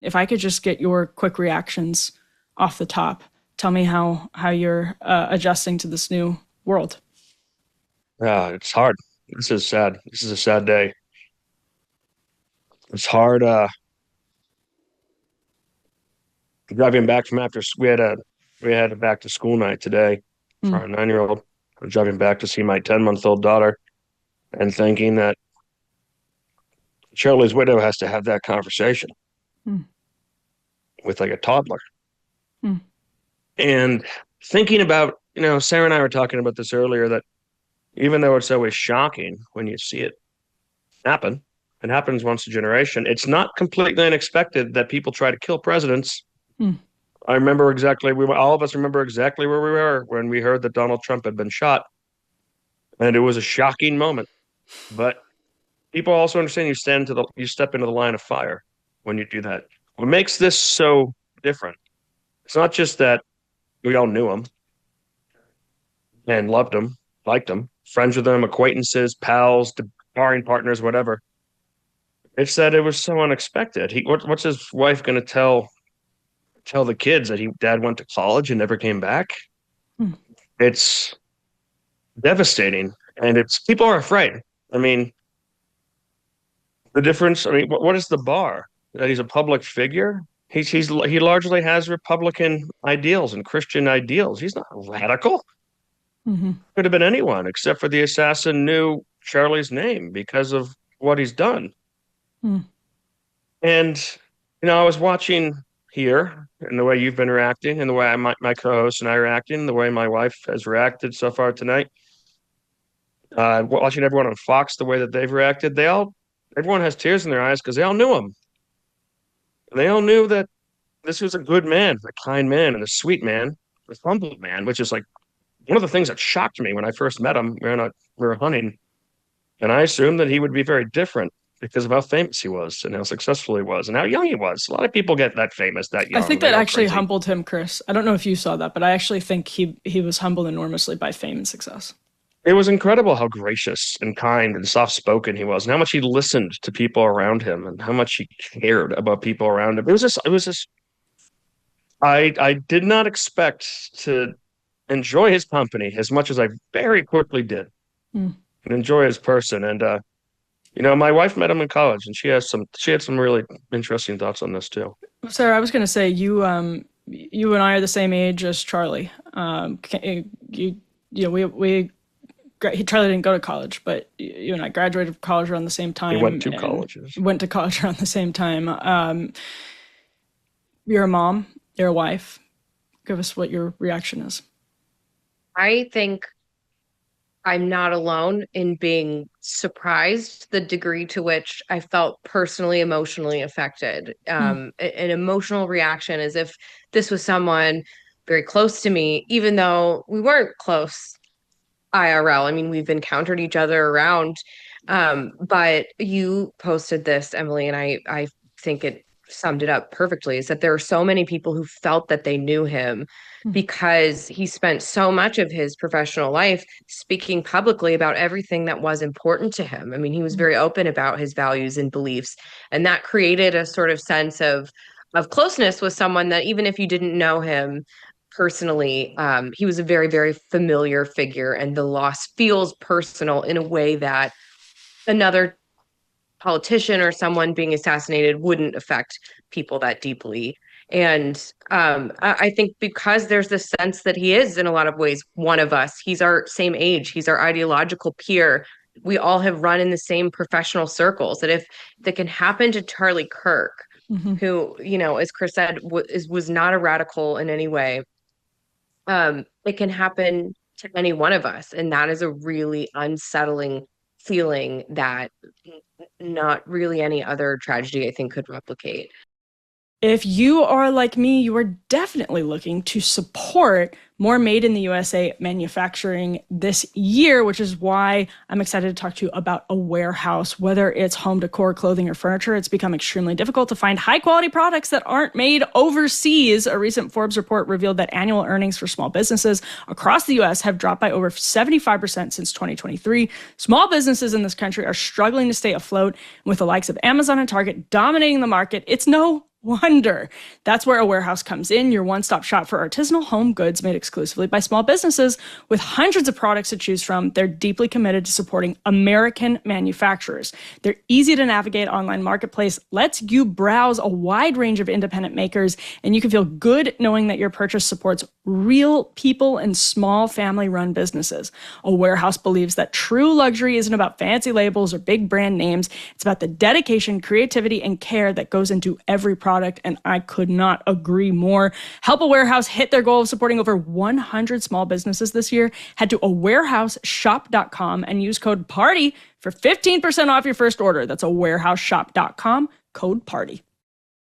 If I could just get your quick reactions off the top, tell me how you're adjusting to this new world. It's hard. This is sad. This is a sad day. It's hard. Driving back from after we had a back to school night today for Mm, our 9-year-old. I'm driving back to see my 10-month-old daughter and thinking that Charlie's widow has to have that conversation mm, with like a toddler. mm, And thinking about, Sarah and I were talking about this earlier, that even though it's always shocking when you see it happen, it happens once a generation. It's not completely unexpected that people try to kill presidents. mm. I remember exactly, all of us remember exactly where we were when we heard that Donald Trump had been shot. And it was a shocking moment. But people also understand you step into the line of fire when you do that. What makes this so different? It's not just that we all knew him and loved him, liked him, friends with him, acquaintances, pals, sparring partners, whatever. It's that it was so unexpected. What's his wife going to tell the kids that dad went to college and never came back? Mm. It's devastating, and it's people are afraid. I mean, the difference. I mean, what is the bar that he's a public figure? He largely has Republican ideals and Christian ideals. He's not radical. Mhm. Could have been anyone except for the assassin knew Charlie's name because of what he's done. Mm. And I was watching here and the way you've been reacting and the way my co-host and I are reacting, the way my wife has reacted so far tonight. Watching everyone on Fox, the way that they've reacted, everyone has tears in their eyes because they all knew him. They all knew that this was a good man, a kind man, and a sweet man, a humble man, which is like one of the things that shocked me when I first met him. We were hunting, and I assumed that he would be very different because of how famous he was and how successful he was and how young he was. A lot of people get that famous that I young. think They that go actually crazy. humbled him, Chris. I don't know if you saw that, but I actually think he was humbled enormously by fame and success. It was incredible how gracious and kind and soft-spoken he was, and how much he listened to people around him, and how much he cared about people around him. It was just. I did not expect to enjoy his company as much as I very quickly did, Mm. and enjoy his person. And my wife met him in college, and she had some really interesting thoughts on this too. Sarah, I was going to say you and I are the same age as Charlie. Charlie didn't go to college, but you and I graduated from college around the same He went time to and colleges. went to college around the same time. You're a mom, you're a wife. Give us what your reaction is. I think I'm not alone in being surprised the degree to which I felt personally, emotionally affected. Mm, An emotional reaction as if this was someone very close to me, even though we weren't close IRL. I mean, we've encountered each other around. But you posted this, Emily, and I think it summed it up perfectly, is that there are so many people who felt that they knew him mm, because he spent so much of his professional life speaking publicly about everything that was important to him. I mean, he was mm, very open about his values and beliefs, and that created a sort of sense of closeness with someone that even if you didn't know him personally, he was a very, very familiar figure, and the loss feels personal in a way that another politician or someone being assassinated wouldn't affect people that deeply. And I think because there's this sense that he is, in a lot of ways, one of us. He's our same age. He's our ideological peer. We all have run in the same professional circles. That if that can happen to Charlie Kirk, mhm. who, as Chris said, was not a radical in any way, it can happen to any one of us. And that is a really unsettling feeling that not really any other tragedy, I think, could replicate. If you are like me, you are definitely looking to support more made in the USA manufacturing this year, which is why I'm excited to talk to you about a warehouse. Whether it's home decor, clothing, or furniture, it's become extremely difficult to find high quality products that aren't made overseas. A recent Forbes report revealed that annual earnings for small businesses across the US have dropped by over 75% since 2023. Small businesses in this country are struggling to stay afloat, with the likes of Amazon and Target dominating the market. It's no wonder. That's where a warehouse comes in, your one-stop shop for artisanal home goods made exclusively by small businesses. With hundreds of products to choose from, they're deeply committed to supporting American manufacturers. Their easy-to-navigate online marketplace lets you browse a wide range of independent makers, and you can feel good knowing that your purchase supports real people and small family-run businesses. A warehouse believes that true luxury isn't about fancy labels or big brand names. It's about the dedication, creativity, and care that goes into every product, and I could not agree more. Help a warehouse hit their goal of supporting over 100 small businesses this year. Head to awarehouseshop.com and use code PARTY for 15% off your first order. That's awarehouseshop.com, code PARTY.